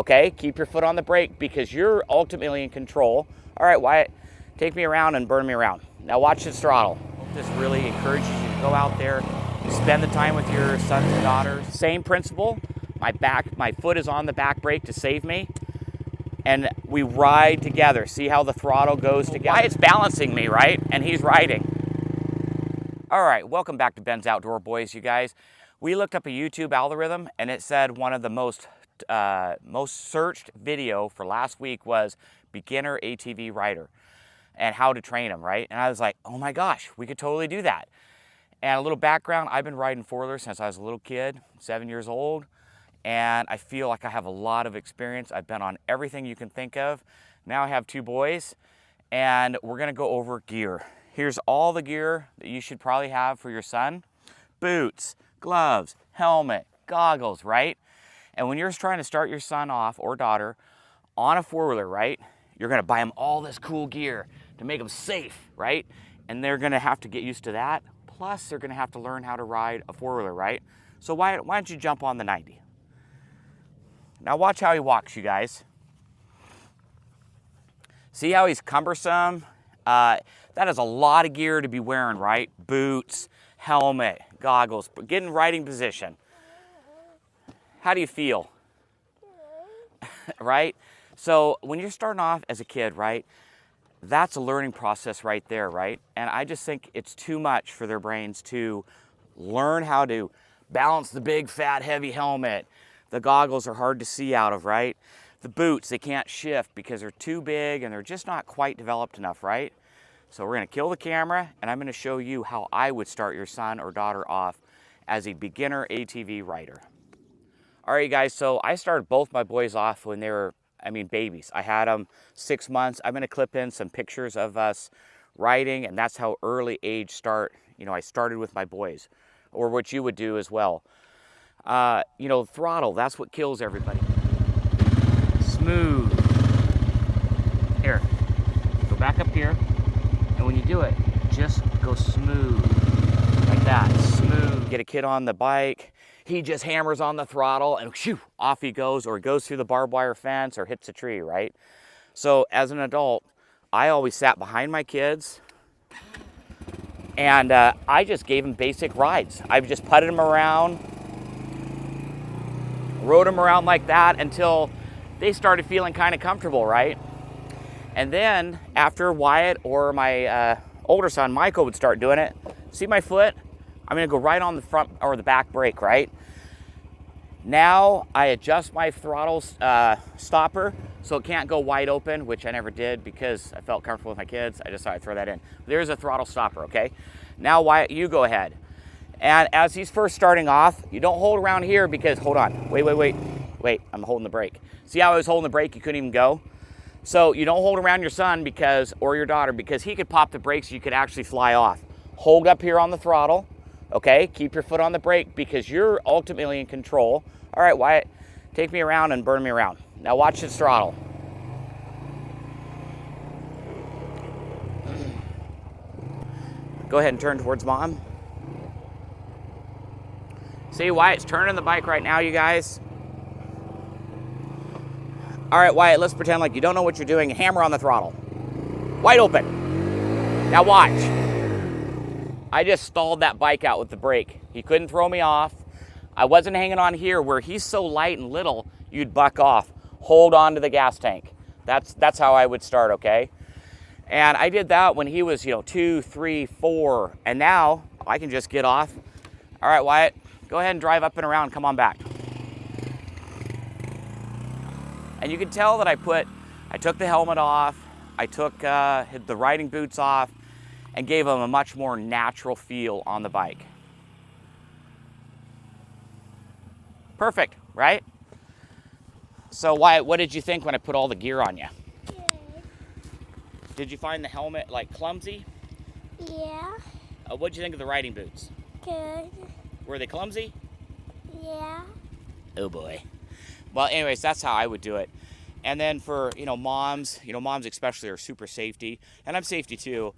okay? Keep your foot on the brake because you're ultimately in control. All right, Wyatt, take me around and burn me around. Now watch this throttle. This really encourages you to go out there, spend the time with your sons and daughters. Same principle. My foot is on the back brake to save me, and we ride together. See how the throttle goes together? Wyatt's balancing me, right? And he's riding. All right, welcome back to Ben's Outdoor Boys, you guys. We looked up a YouTube algorithm, and it said one of the most searched video for last week was beginner ATV rider and how to train them, right? And I was like, oh my gosh, we could totally do that. And a little background, I've been riding four-wheelers since I was a little kid, 7 years old, and I feel like I have a lot of experience. I've been on everything you can think of. Now I have 2 boys, and we're gonna go over gear. Here's all the gear that you should probably have for your son. Boots, gloves, helmet, goggles, right? And when you're trying to start your son off or daughter on a four-wheeler, right? You're gonna buy them all this cool gear to make them safe, right? And they're gonna have to get used to that. Plus, they're gonna have to learn how to ride a four-wheeler, right? So why don't you jump on the 90? Now watch how he walks, you guys. See how he's cumbersome? That is a lot of gear to be wearing, right? Boots, helmet, goggles, get in riding position. How do you feel? Right? So when you're starting off as a kid, right, that's a learning process right there, right? And I just think it's too much for their brains to learn how to balance the big, fat, heavy helmet. The goggles are hard to see out of, right? The boots, they can't shift because they're too big and they're just not quite developed enough, right? So we're gonna kill the camera and I'm gonna show you how I would start your son or daughter off as a beginner ATV rider. All right, guys, so I started both my boys off when they were, babies. I had them 6 months. I'm gonna clip in some pictures of us riding, and that's how early age start. I started with my boys, or what you would do as well. Throttle, that's what kills everybody. Smooth. Here, go back up here. And when you do it, just go smooth, like that, smooth. Get a kid on the bike, he just hammers on the throttle and shoo, off he goes, or he goes through the barbed wire fence or hits a tree, right? So as an adult, I always sat behind my kids and I just gave them basic rides. I just putted them around, rode them around like that until they started feeling kind of comfortable, right? And then after Wyatt or my older son, Michael, would start doing it, see my foot? I'm gonna go right on the front or the back brake, right? Now I adjust my throttle stopper so it can't go wide open, which I never did because I felt comfortable with my kids. I just thought I'd throw that in. There's a throttle stopper, okay? Now Wyatt, you go ahead. And as he's first starting off, you don't hold around here because, hold on, wait, I'm holding the brake. See how I was holding the brake, you couldn't even go? So you don't hold around your son or your daughter because he could pop the brakes, you could actually fly off. Hold up here on the throttle, okay? Keep your foot on the brake because you're ultimately in control. All right, Wyatt, take me around and burn me around. Now watch this throttle. Go ahead and turn towards mom. See, Wyatt's turning the bike right now, you guys. All right, Wyatt, let's pretend like you don't know what you're doing. Hammer on the throttle. Wide open. Now watch. I just stalled that bike out with the brake. He couldn't throw me off. I wasn't hanging on here where he's so light and little, you'd buck off. Hold on to the gas tank. That's how I would start, okay? And I did that when he was, 2, 3, 4, and now I can just get off. All right, Wyatt, go ahead and drive up and around. Come on back. And you can tell that I took the helmet off, I took the riding boots off, and gave him a much more natural feel on the bike. Perfect, right? So Wyatt, what did you think when I put all the gear on you? Good. Did you find the helmet clumsy? Yeah. What'd you think of the riding boots? Good. Were they clumsy? Yeah. Oh boy. Well, anyways, that's how I would do it. And then for, moms, moms especially are super safety, and I'm safety too.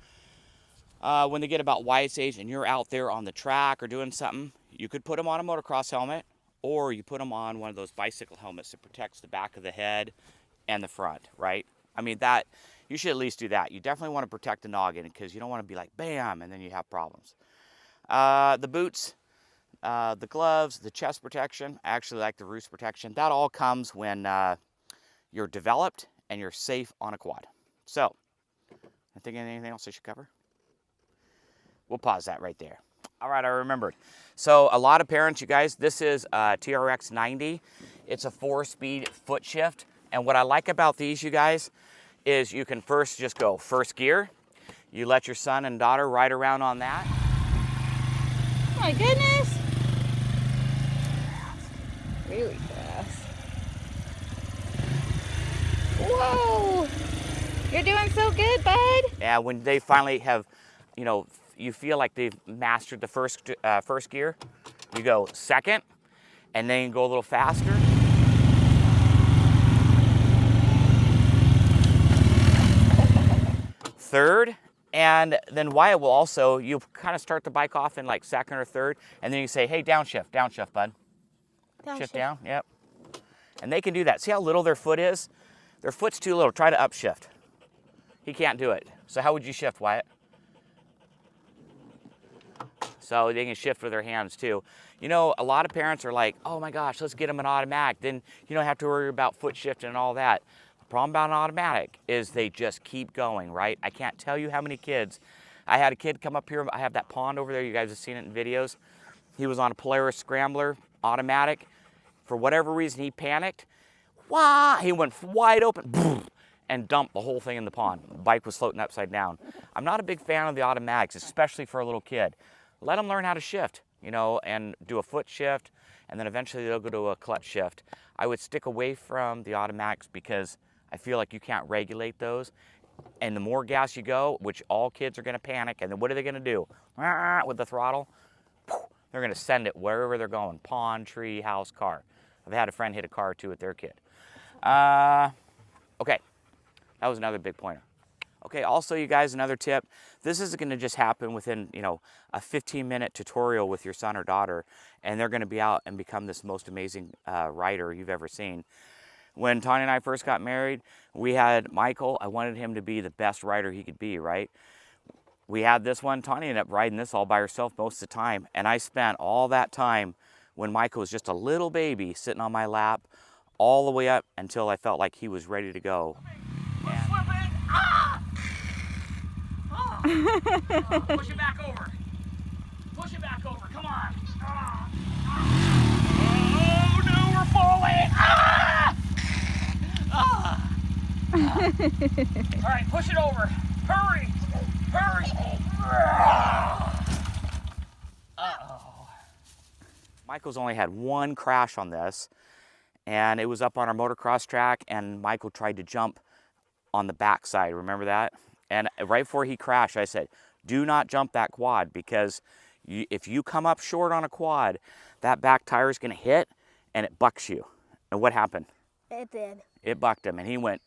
When they get about Wyatt's age and you're out there on the track or doing something, you could put them on a motocross helmet or you put them on one of those bicycle helmets that protects the back of the head and the front, right? I mean, that you should at least do that. You definitely want to protect the noggin because you don't want to be like, bam, and then you have problems. The boots, the gloves, the chest protection, I actually like the roost protection. That all comes when you're developed and you're safe on a quad. So, I think anything else I should cover? We'll pause that right there. All right, I remembered. So a lot of parents, you guys, this is TRX 90. It's a 4-speed foot shift. And what I like about these, you guys, is you can first just go first gear. You let your son and daughter ride around on that. Oh my goodness. Really fast. Whoa. You're doing so good, bud. Yeah, when they finally have, you know, you feel like they've mastered the first gear, you go second, and then you go a little faster. Third, and then Wyatt will also, you kind of start the bike off in like second or third, and then you say, hey, downshift, bud. Shift down, yep. And they can do that. See how little their foot is? Their foot's too little. Try to upshift. He can't do it. So how would you shift, Wyatt? So they can shift with their hands too. You know, a lot of parents are like, oh my gosh, let's get them an automatic. Then you don't have to worry about foot shifting and all that. The problem about an automatic is they just keep going, right? I can't tell you how many kids. I had a kid come up here. I have that pond over there. You guys have seen it in videos. He was on a Polaris Scrambler automatic. For whatever reason, he panicked. Wah! He went wide open. Boom, and dumped the whole thing in the pond. The bike was floating upside down. I'm not a big fan of the automatics, especially for a little kid. Let them learn how to shift, you know, and do a foot shift, and then eventually they'll go to a clutch shift. I would stick away from the automatics because I feel like you can't regulate those. And the more gas you go, which all kids are going to panic, and then what are they going to do? With the throttle, they're going to send it wherever they're going, pond, tree, house, car. I've had a friend hit a car too with their kid. Okay, that was another big pointer. Okay, also you guys, another tip, this is gonna just happen within, you know, a 15-minute tutorial with your son or daughter, and they're gonna be out and become this most amazing rider you've ever seen. When Tanya and I first got married, we had Michael. I wanted him to be the best rider he could be, right? We had this one. Tanya ended up riding this all by herself most of the time, and I spent all that time when Michael was just a little baby sitting on my lap all the way up until I felt like he was ready to go. Push it back over. Push it back over. Come on. Oh, no, we're falling. All right, push it over. Hurry. Hurry. Uh-oh. Michael's only had one crash on this, and it was up on our motocross track, and Michael tried to jump on the backside. Remember that? And right before he crashed, I said, do not jump that quad, because if you come up short on a quad, that back tire is going to hit and it bucks you. And what happened? It did. It bucked him, and he went,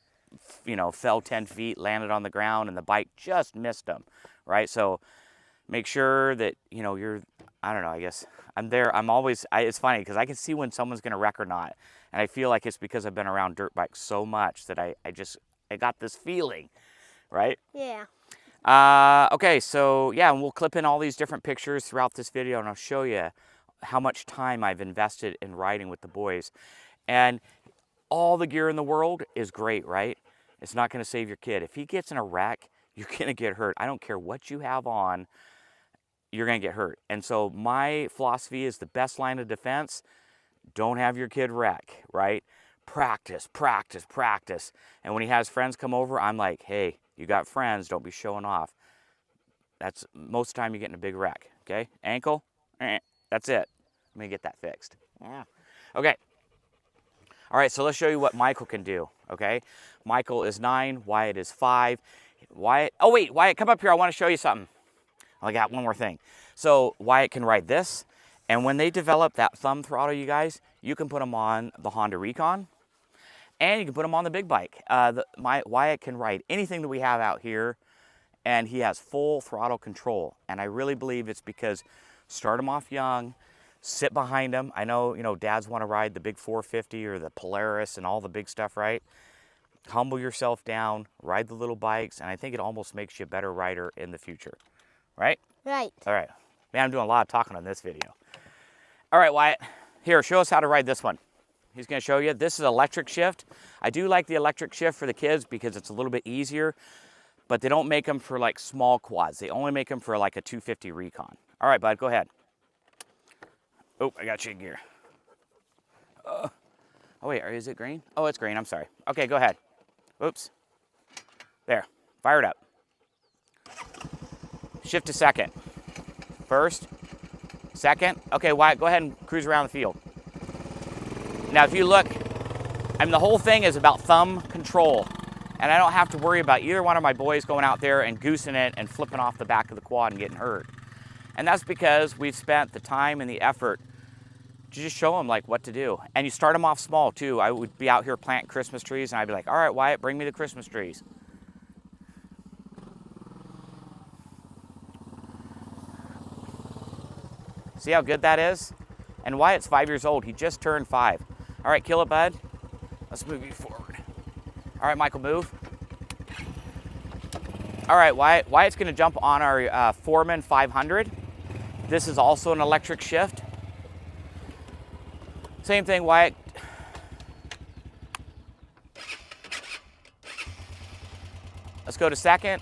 you know, fell 10 feet, landed on the ground, and the bike just missed him, right? So make sure that, you know, I don't know, I guess I'm there. It's funny because I can see when someone's going to wreck or not. And I feel like it's because I've been around dirt bikes so much that I got this feeling. Right? Yeah. Okay, so yeah, and we'll clip in all these different pictures throughout this video, and I'll show you how much time I've invested in riding with the boys. And all the gear in the world is great, right? It's not going to save your kid. If he gets in a wreck, you're going to get hurt. I don't care what you have on, you're going to get hurt. And so my philosophy is the best line of defense, don't have your kid wreck, right? Practice, practice, practice. And when he has friends come over, I'm like, hey, you got friends, don't be showing off. That's most of the time you get in a big wreck, okay? Ankle, that's it. Let me get that fixed. Yeah. Okay. All right, so let's show you what Michael can do, okay? Michael is 9, Wyatt is 5. Wyatt, oh wait, Wyatt, come up here, I want to show you something. I got one more thing. So Wyatt can ride this, and when they develop that thumb throttle, you guys, you can put them on the Honda Recon, and you can put them on the big bike. Wyatt can ride anything that we have out here, and he has full throttle control. And I really believe it's because start him off young, sit behind them. I know, you know, dads want to ride the big 450 or the Polaris and all the big stuff, right? Humble yourself down, ride the little bikes, and I think it almost makes you a better rider in the future, right? Right. All right. Man, I'm doing a lot of talking on this video. All right, Wyatt, here, show us how to ride this one. He's gonna show you. This is electric shift. I do like the electric shift for the kids because it's a little bit easier, but they don't make them for like small quads. They only make them for like a 250 Recon. All right, bud, go ahead. Oh, I got you in gear. Oh wait, is it green? Oh, it's green, I'm sorry. Okay, go ahead. Oops. There, fire it up. Shift to second. First, second. Okay, Wyatt, go ahead and cruise around the field. Now, if you look, I mean, the whole thing is about thumb control, and I don't have to worry about either one of my boys going out there and goosing it and flipping off the back of the quad and getting hurt. And that's because we've spent the time and the effort to just show them like what to do. And you start them off small too. I would be out here planting Christmas trees and I'd be like, all right, Wyatt, bring me the Christmas trees. See how good that is? And Wyatt's 5 years old. He just turned 5. All right, kill it, bud. Let's move you forward. All right, Michael, move. All right, Wyatt. Wyatt's gonna jump on our Foreman 500. This is also an electric shift. Same thing, Wyatt. Let's go to second.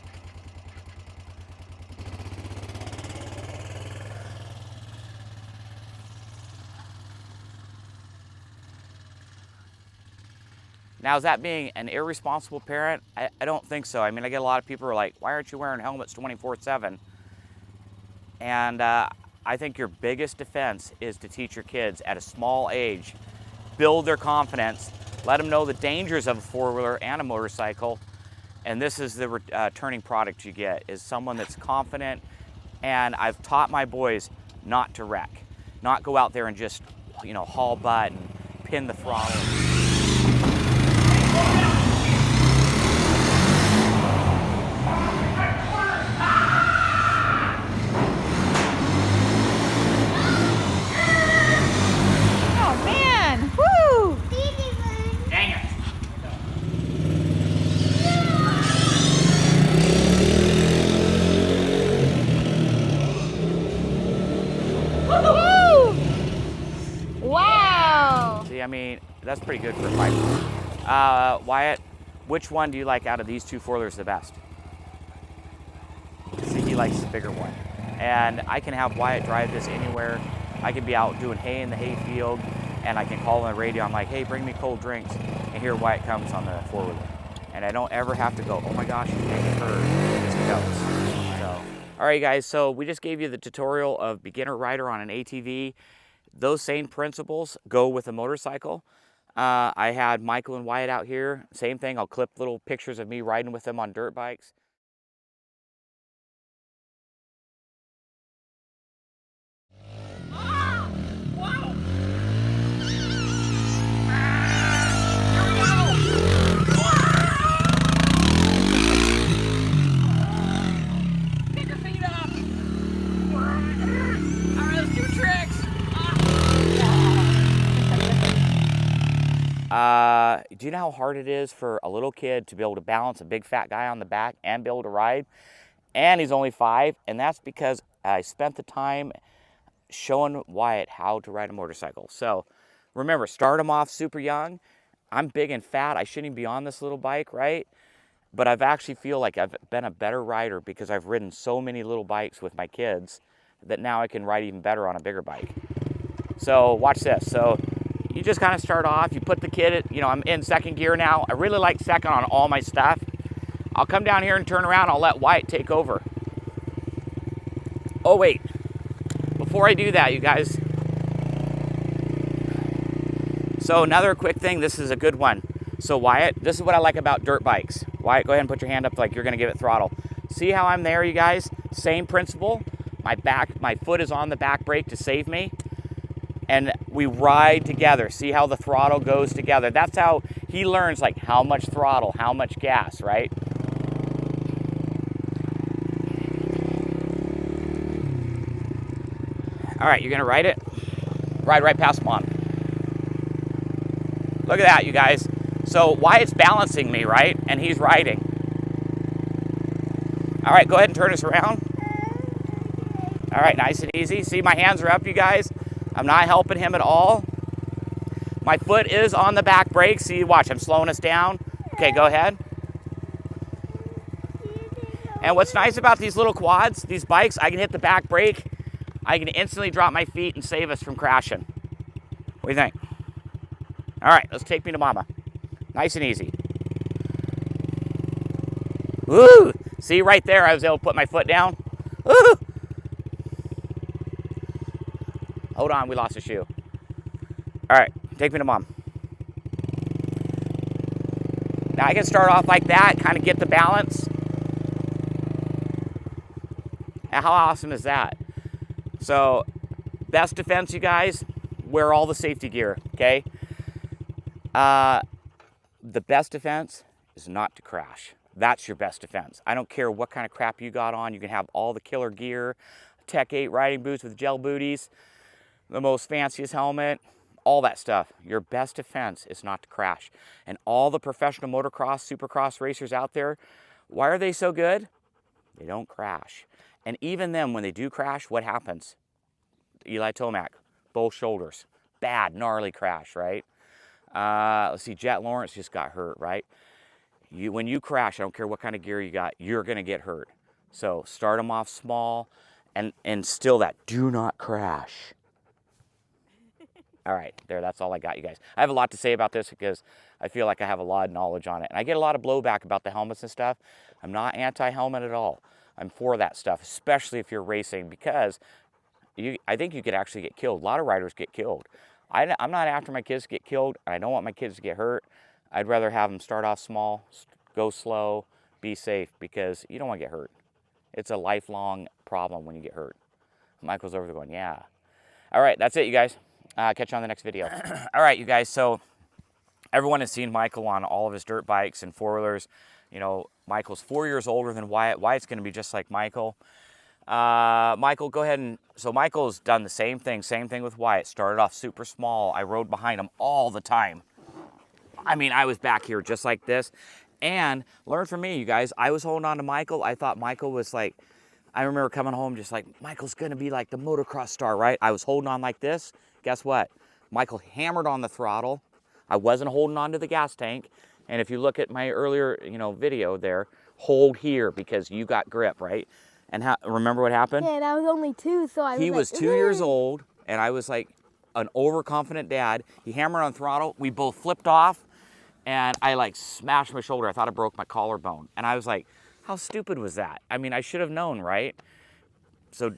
Now, is that being an irresponsible parent? I don't think so. I mean, I get a lot of people who are like, why aren't you wearing helmets 24/7? And I think your biggest defense is to teach your kids at a small age, build their confidence, let them know the dangers of a four-wheeler and a motorcycle. And this is the returning product you get, is someone that's confident. And I've taught my boys not to wreck, not go out there and just, you know, haul butt and pin the throttle. I mean, that's pretty good for a bike. Wyatt, which one do you like out of these two four-wheelers the best? See, he likes the bigger one. And I can have Wyatt drive this anywhere. I can be out doing hay in the hay field, and I can call on the radio. I'm like, hey, bring me cold drinks. And here Wyatt comes on the four-wheeler. And I don't ever have to go, oh my gosh, he's getting hurt. He just goes. So, all right, guys, so we just gave you the tutorial of beginner rider on an ATV. Those same principles go with a motorcycle. I had Michael and Wyatt out here. Same thing, I'll clip little pictures of me riding with them on dirt bikes. Do you know how hard it is for a little kid to be able to balance a big fat guy on the back and be able to ride? And he's only 5, and that's because I spent the time showing Wyatt how to ride a motorcycle. So remember, start him off super young. I'm big and fat. I shouldn't even be on this little bike, right? But I've actually feel like I've been a better rider because I've ridden so many little bikes with my kids that now I can ride even better on a bigger bike. So watch this. So you just kind of start off, you put the kid at, you know, I'm in second gear now. I really like second on all my stuff. I'll come down here and turn around, I'll let Wyatt take over. Oh wait, before I do that, you guys. So another quick thing, this is a good one. So Wyatt, this is what I like about dirt bikes. Wyatt, go ahead and put your hand up like you're gonna give it throttle. See how I'm there, you guys? Same principle. My foot is on the back brake to save me. And we ride together. See how the throttle goes together. That's how he learns, like, how much throttle, how much gas, right? All right, you're gonna ride it? Ride right past Mom. Look at that, you guys. So Wyatt's balancing me, right? And he's riding. All right, go ahead and turn us around. All right, nice and easy. See, my hands are up, you guys. I'm not helping him at all. My foot is on the back brake. See, watch, I'm slowing us down. Okay, go ahead. And what's nice about these little quads, these bikes, I can hit the back brake. I can instantly drop my feet and save us from crashing. What do you think? All right, let's take me to Mama. Nice and easy. Woo! See, right there, I was able to put my foot down. Woo! Hold on, we lost a shoe. All right, take me to Mom. Now I can start off like that, kind of get the balance. How awesome is that? So, best defense, you guys, wear all the safety gear, okay? The best defense is not to crash. That's your best defense. I don't care what kind of crap you got on. You can have all the killer gear, Tech 8 riding boots with gel booties, the most fanciest helmet, all that stuff. Your best defense is not to crash. And all the professional motocross, supercross racers out there, why are they so good? They don't crash. And even them, when they do crash, what happens? Eli Tomac, both shoulders. Bad, gnarly crash, right? Let's see, Jet Lawrence just got hurt, right? When you crash, I don't care what kind of gear you got, you're going to get hurt. So start them off small and instill that. Do not crash. All right, there, that's all I got, you guys. I have a lot to say about this because I feel like I have a lot of knowledge on it. And I get a lot of blowback about the helmets and stuff. I'm not anti-helmet at all. I'm for that stuff, especially if you're racing, because I think you could actually get killed. A lot of riders get killed. I'm not after my kids to get killed. I don't want my kids to get hurt. I'd rather have them start off small, go slow, be safe, because you don't want to get hurt. It's a lifelong problem when you get hurt. Michael's over there going, yeah. All right, that's it, you guys. Catch you on the next video. All right, you guys, so everyone has seen Michael on all of his dirt bikes and four-wheelers. You know, Michael's 4 years older than Wyatt. Wyatt's going to be just like Michael. Michael, go ahead and... So Michael's done the same thing with Wyatt. Started off super small. I rode behind him all the time. I mean, I was back here just like this. And learn from me, you guys. I was holding on to Michael. I thought Michael was like... I remember coming home just like, Michael's going to be like the motocross star, right? I was holding on like this. Guess what? Michael hammered on the throttle. I wasn't holding on to the gas tank. And if you look at my earlier, video there, hold here because you got grip, right? And remember what happened? Yeah, that was only 2, so I was He like, was 2 years old, and I was like an overconfident dad. He hammered on throttle. We both flipped off, and I like smashed my shoulder. I thought I broke my collarbone. And I was like, how stupid was that? I mean, I should have known, right? So,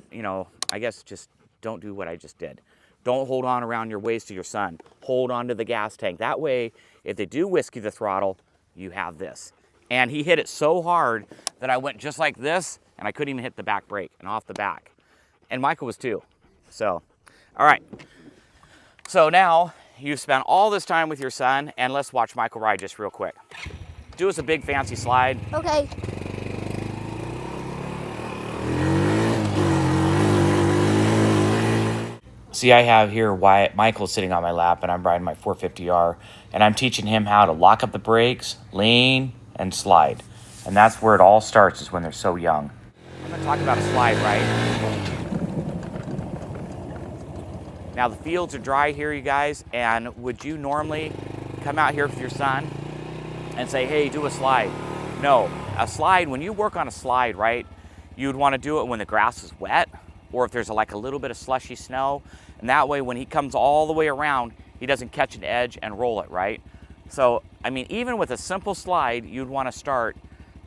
I guess just don't do what I just did. Don't hold on around your waist to your son. Hold on to the gas tank. That way, if they do whiskey the throttle, you have this. And he hit it so hard that I went just like this, and I couldn't even hit the back brake and off the back. And Michael was too. So, all right. So now you've spent all this time with your son, and let's watch Michael ride just real quick. Do us a big fancy slide. okay. See, I have here Wyatt, Michael's sitting on my lap, and I'm riding my 450R, and I'm teaching him how to lock up the brakes, lean, and slide. And that's where it all starts, is when they're so young. I'm going to talk about a slide, right? Now, the fields are dry here, you guys, and would you normally come out here with your son and say, hey, do a slide? No. A slide, when you work on a slide, right, you'd want to do it when the grass is wet, or if there's like a little bit of slushy snow, and that way when he comes all the way around, he doesn't catch an edge and roll it, right? So, I mean, even with a simple slide, you'd want to start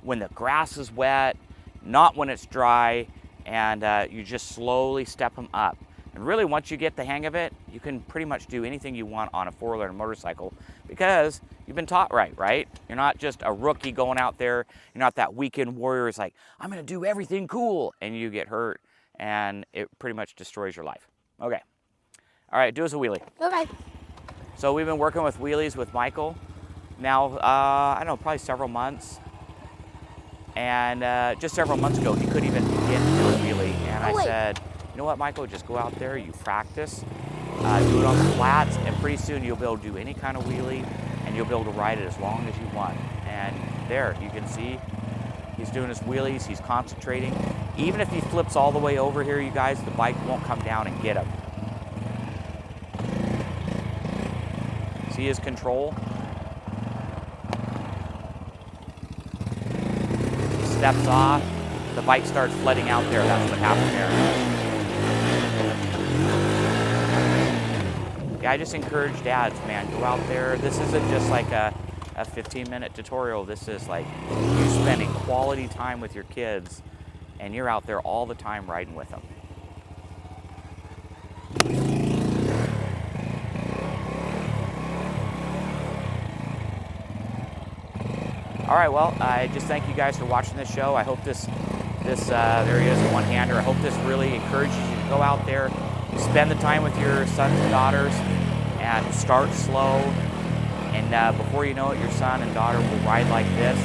when the grass is wet, not when it's dry, and you just slowly step them up. And really, once you get the hang of it, you can pretty much do anything you want on a four-wheeler motorcycle because you've been taught right? You're not just a rookie going out there. You're not that weekend warrior who's like, I'm going to do everything cool, and you get hurt, and it pretty much destroys your life. Okay. All right, do us a wheelie. Okay. So we've been working with wheelies with Michael now, I don't know, probably several months. And just several months ago, he couldn't even begin to do a wheelie. And I said, you know what, Michael, just go out there, you practice. do it on the flats, and pretty soon you'll be able to do any kind of wheelie, and you'll be able to ride it as long as you want. And there, you can see he's doing his wheelies, he's concentrating. Even if he flips all the way over here, you guys, the bike won't come down and get him. See his control? He steps off, the bike starts flooding out there. That's what happened there. Yeah, I just encourage dads, man, go out there. This isn't just like a 15-minute tutorial. This is like you spending quality time with your kids, and you're out there all the time riding with them. All right, well, I just thank you guys for watching this show. I hope this there he is, the one-hander. I hope this really encourages you to go out there, spend the time with your sons and daughters, and start slow. And before you know it, your son and daughter will ride like this,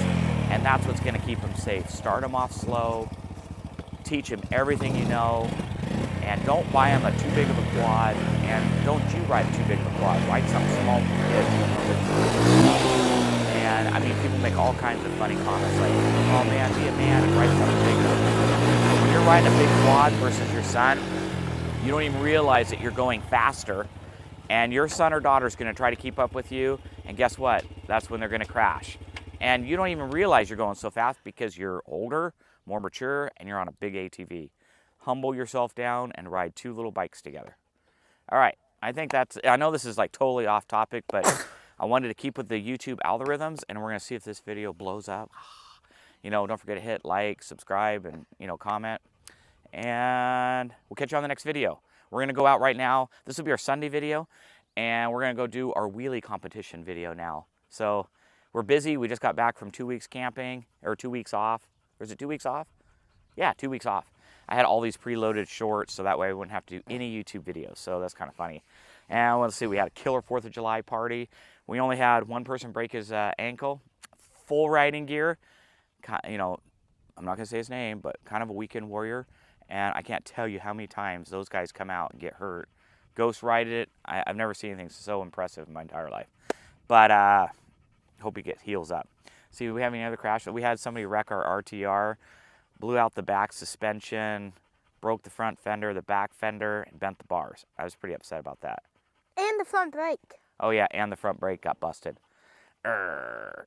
and that's what's going to keep them safe. Start them off slow, teach them everything you know, and don't buy them a too big of a quad, and don't you ride too big of a quad. Ride something small for kids. And I mean, people make all kinds of funny comments like, oh man, be a man and ride something bigger. But when you're riding a big quad versus your son, you don't even realize that you're going faster, and your son or daughter is going to try to keep up with you, and guess what? That's when they're going to crash. And you don't even realize you're going so fast because you're older, more mature, and you're on a big ATV. Humble yourself down and ride two little bikes together. All right, I know this is like totally off topic, but I wanted to keep with the YouTube algorithms, and we're going to see if this video blows up. You know, don't forget to hit like, subscribe, and, you know, comment. And we'll catch you on the next video. We're going to go out right now. This will be our Sunday video, and we're going to go do our wheelie competition video now. So we're busy. We just got back from 2 weeks camping, or 2 weeks off. Or is it 2 weeks off? Yeah, 2 weeks off. I had all these preloaded shorts, so that way I wouldn't have to do any YouTube videos. So that's kind of funny. And let's see, we had a killer 4th of July party. We only had one person break his ankle. Full riding gear. You know, I'm not going to say his name, but kind of a weekend warrior. And I can't tell you how many times those guys come out and get hurt. Ghost ride it. I've never seen anything so impressive in my entire life. But hope he heals up. See, do we have any other crashes? We had somebody wreck our RTR. Blew out the back suspension, broke the front fender, the back fender, and bent the bars. I was pretty upset about that. And the front brake. Oh yeah, and the front brake got busted. Urgh.